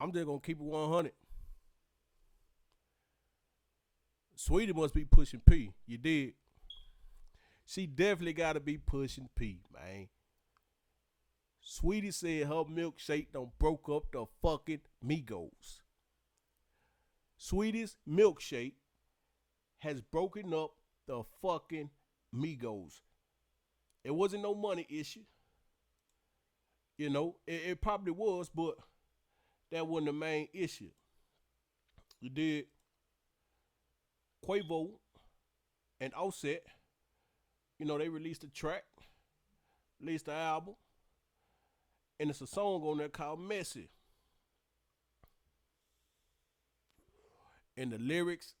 I'm just gonna keep it 100. Sweetie must be pushing P. You did. She definitely gotta be pushing P, man. Sweetie said her milkshake done broke up the fucking Migos. Sweetie's milkshake has broken up the fucking Migos. It wasn't no money issue. It probably was, but that wasn't the main issue. You did. Quavo and Offset, they released a track, released the album, and it's a song on there called Messy. In the lyrics,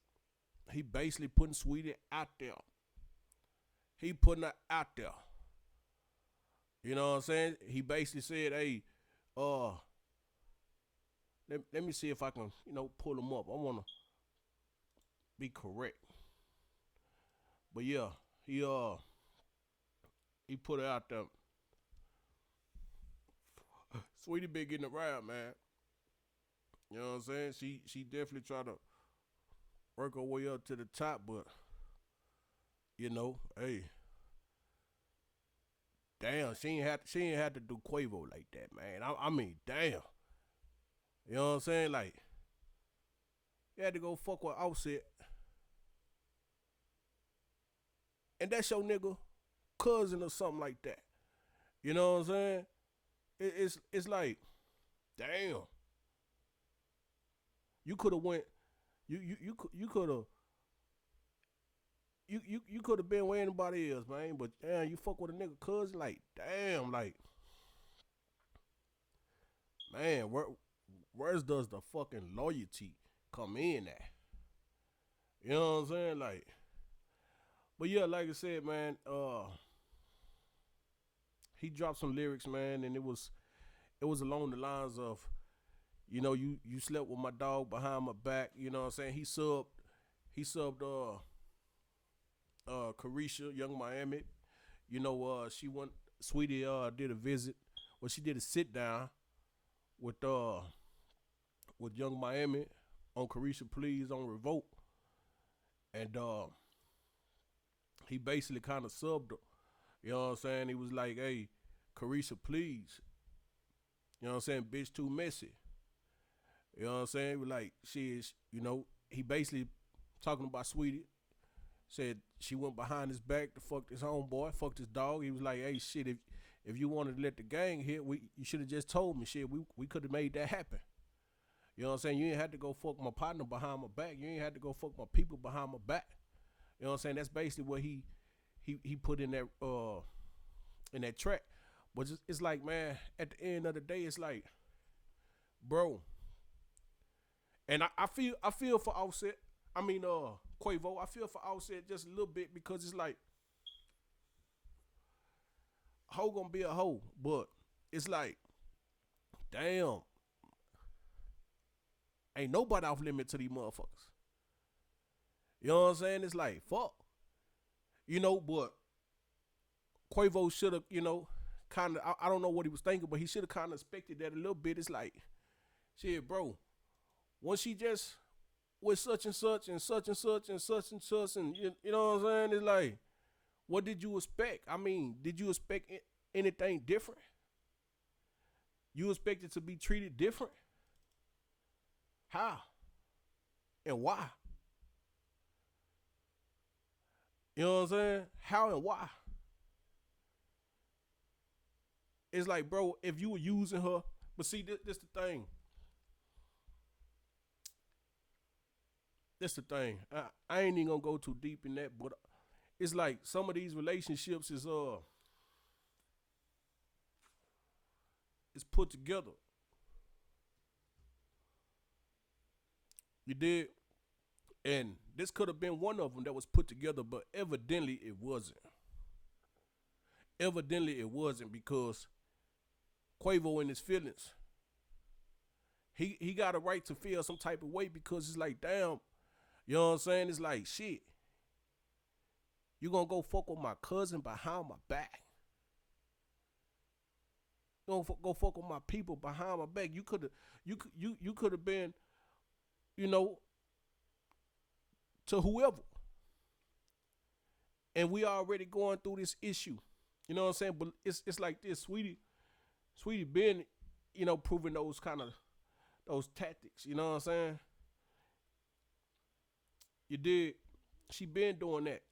he basically putting Sweetie out there. He putting her out there. You know what I'm saying? He basically said, hey, uh, let me see if I can, pull him up. I wanna be correct. But yeah, he put it out there. Sweetie been getting around, man. You know what I'm saying? She definitely tried to work her way up to the top, but hey, damn, she ain't had to do Quavo like that, man. I mean, damn. You know what I'm saying? Like, you had to go fuck with Offset, and that's your nigga cousin or something like that. You know what I'm saying? It's like, damn. You could have went. You could have. You could have been with anybody else, man. But damn, you fuck with a nigga cousin, like damn, like man, where's does the fucking loyalty come in at? You know what I'm saying? Like, but yeah, like I said, man, he dropped some lyrics, man, and it was along the lines of, you slept with my dog behind my back. You know what I'm saying? He subbed Carisha, Young Miami. She went. Sweetie did a visit. Well, she did a sit down with Young Miami on Carisha Please on Revolt, and he basically kind of subbed her. You know what I'm saying? He was like, "Hey, Carisha Please." You know what I'm saying? Bitch too messy. You know what I'm saying? Like she is. He basically talking about Sweetie. Said she went behind his back to fuck this homeboy, fuck this dog. He was like, hey, shit, if you wanted to let the gang hit, you should have just told me, shit. We could have made that happen. You know what I'm saying? You ain't had to go fuck my partner behind my back. You ain't had to go fuck my people behind my back. You know what I'm saying? That's basically what he put in that track. But it's like, man, at the end of the day, it's like, bro. And I feel for Offset. I mean, Quavo. I feel for Offset just a little bit because it's like, hoe gonna be a hoe, but it's like, damn, ain't nobody off limit to these motherfuckers. You know what I'm saying? It's like, fuck. But Quavo should have, kind of, I don't know what he was thinking, but he should have kind of expected that a little bit. It's like, shit, bro, once she just with such and such and such and such and such and such, and you know what I'm saying? It's like, what did you expect? I mean, did you expect anything different? You expect it to be treated different? How? And why? You know what I'm saying? How and why? It's like, bro, if you were using her, but see, this the thing. That's the thing. I ain't even gonna go too deep in that, but it's like some of these relationships is put together. You did, and this could have been one of them that was put together, but evidently it wasn't. Evidently it wasn't because Quavo in his feelings, he got a right to feel some type of way because it's like, damn, you know what I'm saying? It's like, shit, you gonna go fuck with my cousin behind my back? go fuck with my people behind my back. You could have been, you know, to whoever. And we already going through this issue. You know what I'm saying? But it's like this, Saweetie been, proving those kind of those tactics. You know what I'm saying? You did. She been doing that.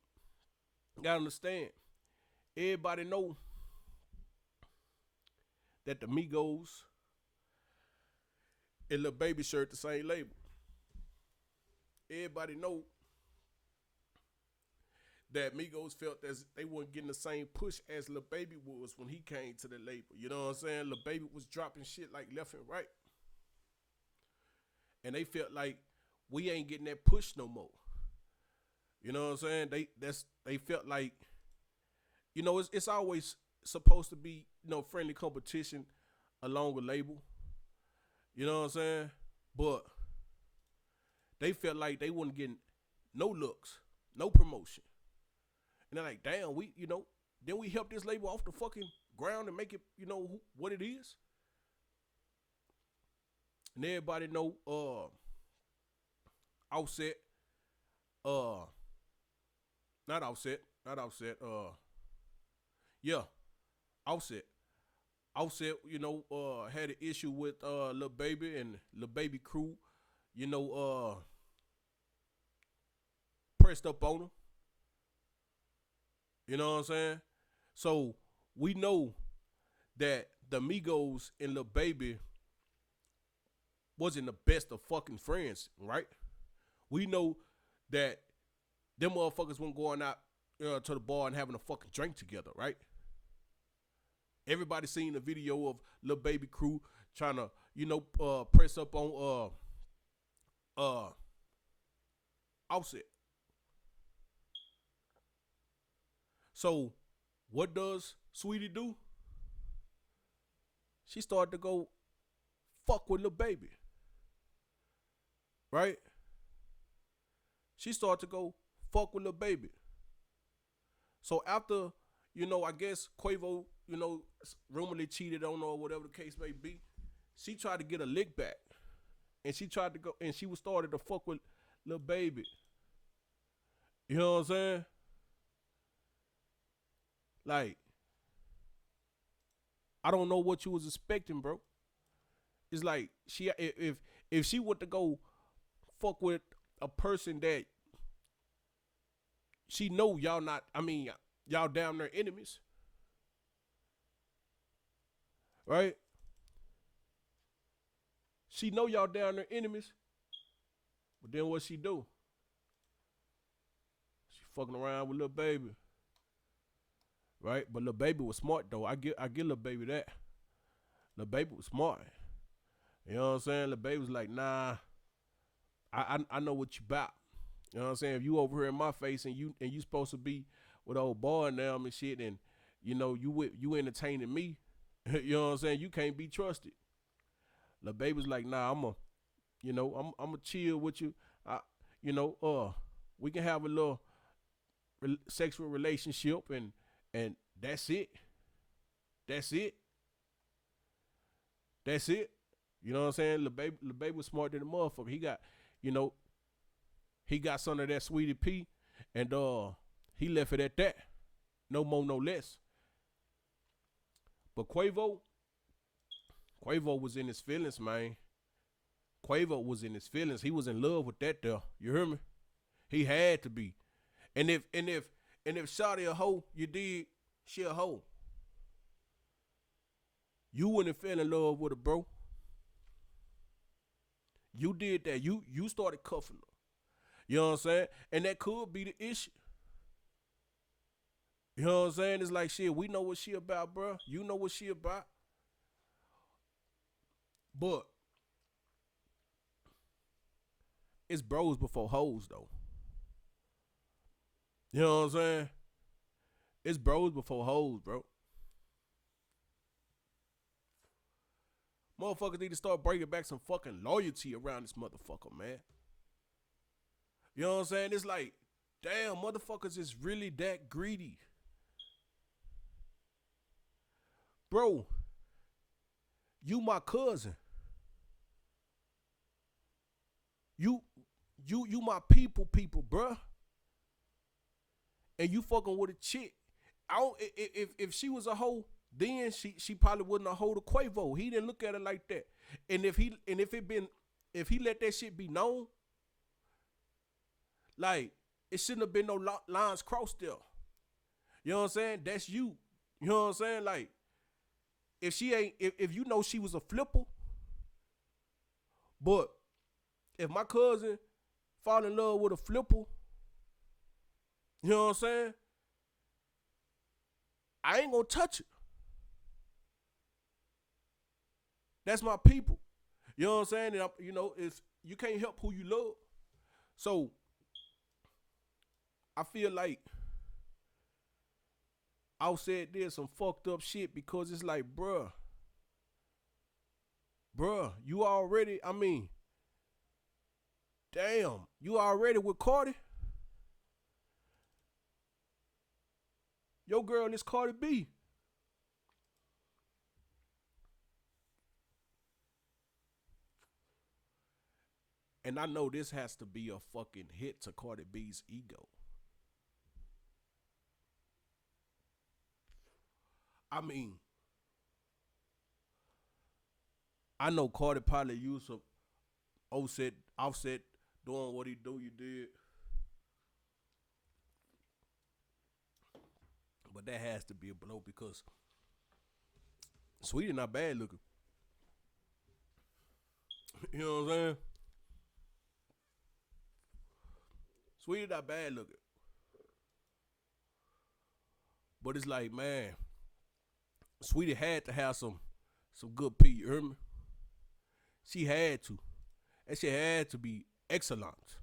You gotta understand. Everybody know that the Migos and Lil Baby share the same label. Everybody know that Migos felt as they weren't getting the same push as Lil Baby was when he came to the label. You know what I'm saying? Lil Baby was dropping shit like left and right. And they felt like we ain't getting that push no more. You know what I'm saying? They felt like, it's always supposed to be, friendly competition along a label. You know what I'm saying? But they felt like they wasn't getting no looks, no promotion. And they're like, damn, then we help this label off the fucking ground and make it, what it is. And everybody know Offset, not Offset, yeah, Offset. Offset, had an issue with Lil Baby and Lil Baby crew, pressed up on him. You know what I'm saying? So we know that the Migos and Lil Baby wasn't the best of fucking friends, right? We know that them motherfuckers weren't going out to the bar and having a fucking drink together, right? Everybody seen the video of Lil Baby crew trying to, press up on Offset. So what does Saweetie do? She started to go fuck with Lil Baby. Right? She started to go fuck with Lil Baby. So after, I guess Quavo, rumoredly cheated on her or whatever the case may be, she tried to get a lick back. And she tried to go, and she was started to fuck with Lil Baby. You know what I'm saying? Like, I don't know what you was expecting, bro. It's like if she were to go fuck with a person that she know y'all not, y'all damn near enemies. Right? She know y'all down there enemies. But then what she do? She fucking around with Lil Baby. Right? But Lil Baby was smart though. I give Lil Baby that. Lil Baby was smart. You know what I'm saying? Lil Baby was like, nah, I know what you about. You know what I'm saying? If you over here in my face and you supposed to be with old boy and them and shit, and you entertaining me, you know what I'm saying? You can't be trusted. Lil Baby's like, nah, I'm a chill with you. We can have a little sexual relationship and that's it. That's it. That's it. You know what I'm saying? Lil Baby was smart than a motherfucker. He got some of that Saweetie P, and he left it at that. No more, no less. But Quavo was in his feelings, man. Quavo was in his feelings. He was in love with that there. You hear me? He had to be. And if Shawty a hoe, you did, she a hoe. You wouldn't fell in love with her, bro. You did that. You started cuffing her. You know what I'm saying? And that could be the issue. You know what I'm saying? It's like, shit, we know what she about, bro. You know what she about. But it's bros before hoes, though. You know what I'm saying? It's bros before hoes, bro. Motherfuckers need to start bringing back some fucking loyalty around this motherfucker, man. You know what I'm saying? It's like, damn, motherfuckers is really that greedy. Bro, You my cousin. You you my people, bruh. And you fucking with a chick. I don't if she was a hoe, then she probably wouldn't have hold a Quavo. He didn't look at it like that. And if he let that shit be known, like it shouldn't have been no lines crossed there. You know what I'm saying? That's you. You know what I'm saying? Like if she ain't if you know she was a flipper, but if my cousin fall in love with a flipper, you know what I'm saying? I ain't gonna touch it. That's my people. You know what I'm saying? And if you can't help who you love. So I feel like Offset did some fucked up shit because it's like, bruh, you already, damn, you already with Cardi? Your girl is Cardi B. And I know this has to be a fucking hit to Cardi B's ego. I mean, I know Cardi probably used some offset doing what he do, you did. But that has to be a blow because Saweetie not bad looking. You know what I'm saying? Saweetie not bad looking. But it's like, man, Saweetie had to have some good pee, you hear me? She had to. That shit had to be excellent.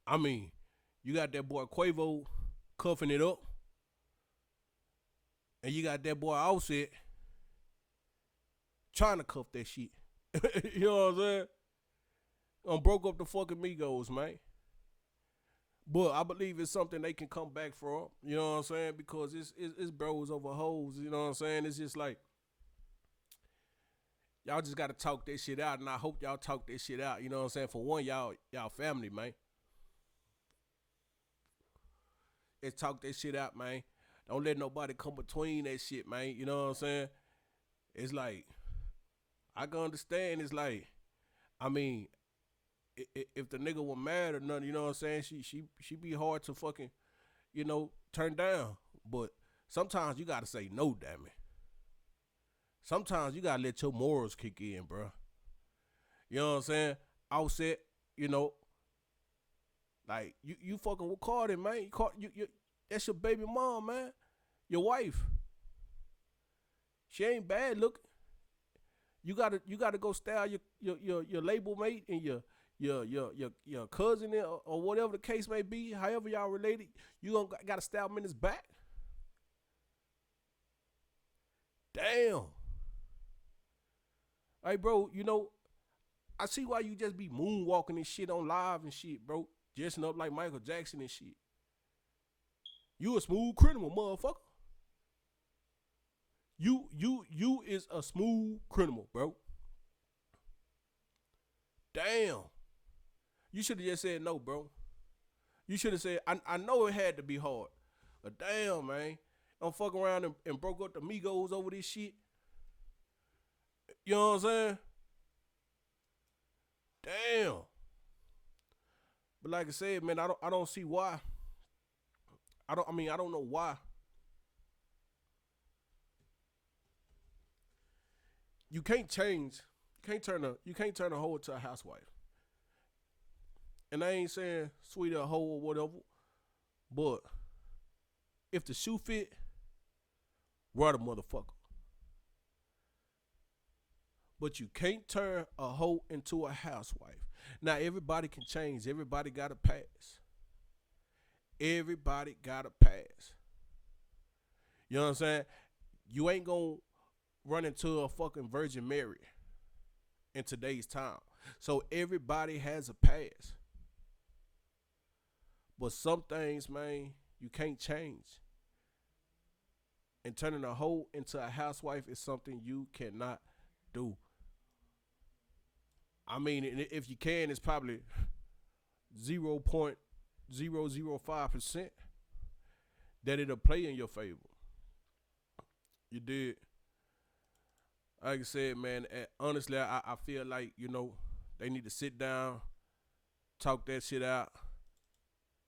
I mean, you got that boy Quavo cuffing it up. And you got that boy Offset trying to cuff that shit. You know what I'm saying? Broke up the fucking Migos, man. But I believe it's something they can come back from. You know what I'm saying? Because it's bros over hoes. You know what I'm saying? It's just like y'all just gotta talk that shit out, and I hope y'all talk that shit out. You know what I'm saying? For one, y'all family, man. Let's talk that shit out, man. Don't let nobody come between that shit, man. You know what I'm saying? It's like I can understand. It's like, I mean, if the nigga was mad or nothing, you know what I'm saying? She be hard to fucking, turn down. But sometimes you gotta say no, damn it. Sometimes you gotta let your morals kick in, bro. You know what I'm saying? Offset, you know, like you fucking with Cardi, man. You that's your baby mom, man. Your wife. She ain't bad looking. You gotta go style your label mate and your cousin or whatever the case may be, however y'all related, you gotta style him in his back. Damn. Hey, bro, I see why you just be moonwalking and shit on live and shit, bro. Dressing up like Michael Jackson and shit. You a smooth criminal, motherfucker. You is a smooth criminal, bro. Damn. You should have just said no, bro. You should have said, I know it had to be hard. But damn, man. Don't fuck around and broke up the Migos over this shit. You know what I'm saying? Damn. But like I said, man, I don't see why. I don't know why. You can't change. You can't turn a hoe into a housewife. And I ain't saying sweet a hoe or whatever, but if the shoe fit, wear the motherfucker. But you can't turn a hoe into a housewife. Now everybody can change. Everybody got a pass. Everybody got a pass. You know what I'm saying? You ain't gonna run into a fucking Virgin Mary in today's time. So everybody has a pass. But some things, man, you can't change. And turning a hoe into a housewife is something you cannot do. I mean, if you can, it's probably 0.005% that it'll play in your favor. You did. Like I said, man, honestly, I feel like, they need to sit down, talk that shit out.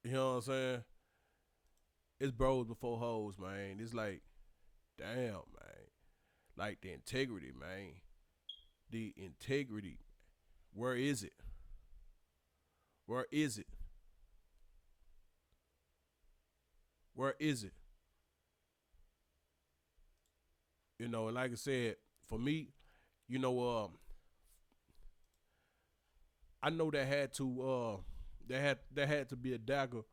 You know what I'm saying? It's bros before hoes, man. It's like, damn, man. Like the integrity, man. The integrity. Where is it? Where is it? Where is it? And like I said, for me, you know, I know that had to be a dagger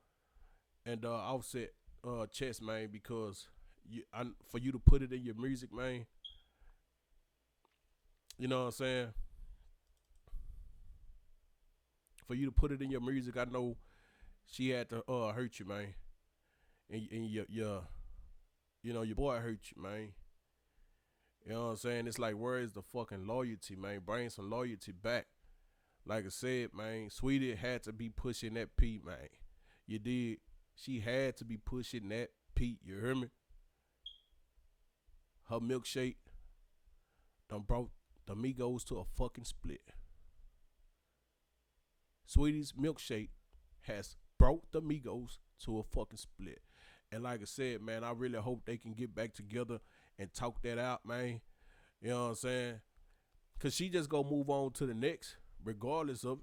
and offset chest, man, because for you to put it in your music, man. You know what I'm saying? For you to put it in your music, I know she had to hurt you, man, and your boy hurt you, man. You know what I'm saying? It's like, where is the fucking loyalty, man? Bring some loyalty back. Like I said, man, Saweetie had to be pushing that P, man. You did. She had to be pushing that P. You hear me? Her milkshake done brought the Migos to a fucking split. Saweetie's milkshake has brought the Migos to a fucking split. And like I said, man, I really hope they can get back together and talk that out, man. You know what I'm saying? Because she just gonna move on to the next, regardless of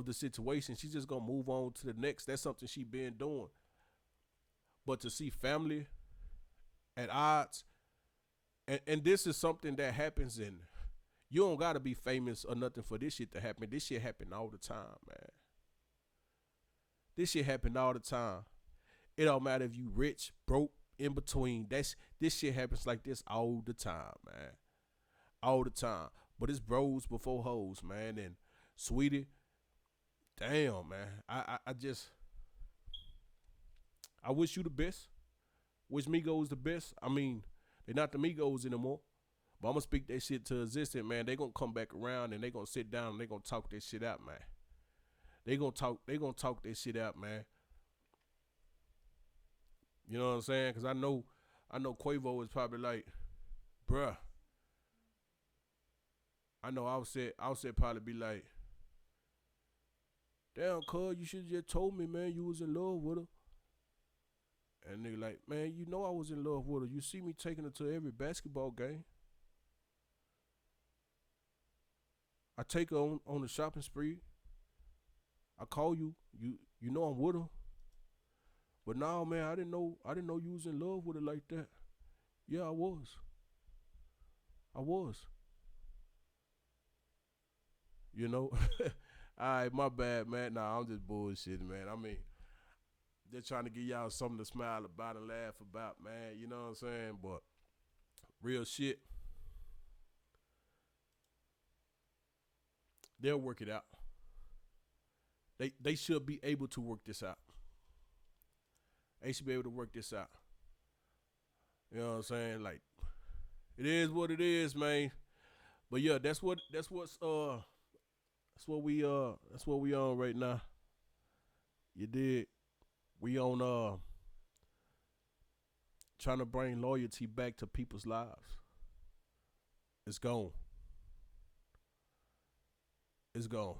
the situation. She just gonna move on to the next. That's something she been doing. But to see family at odds, and this is something that happens, and you don't gotta be famous or nothing for this shit to happen. This shit happen all the time, man. This shit happen all the time. It don't matter if you rich, broke, in between. This shit happens like this all the time, man. All the time. But it's bros before hoes, man. And Saweetie, damn, man. I wish you the best. Wish Migos the best. I mean, they're not the Migos anymore. But I'm gonna speak that shit to existence, man. They gonna come back around and they gonna sit down and they gonna talk that shit out, man. They gonna talk that shit out, man. You know what I'm saying? Cause I know Quavo is probably like, bruh. I know I'll probably be like, damn, cuz, you should just told me, man, you was in love with her. And nigga like, man, you know I was in love with her. You see me taking her to every basketball game. I take her on the shopping spree. I call you. You know I'm with her. But now, man, I didn't know you was in love with her like that. Yeah, I was. I was. All right, my bad, man. Nah, I'm just bullshitting, man. I mean, just trying to give y'all something to smile about and laugh about, man. You know what I'm saying? But real shit, they'll work it out. They should be able to work this out. They should be able to work this out. You know what I'm saying? Like, it is what it is, man. But yeah, that's what we on right now. You did. We on trying to bring loyalty back to people's lives. It's gone. It's gone.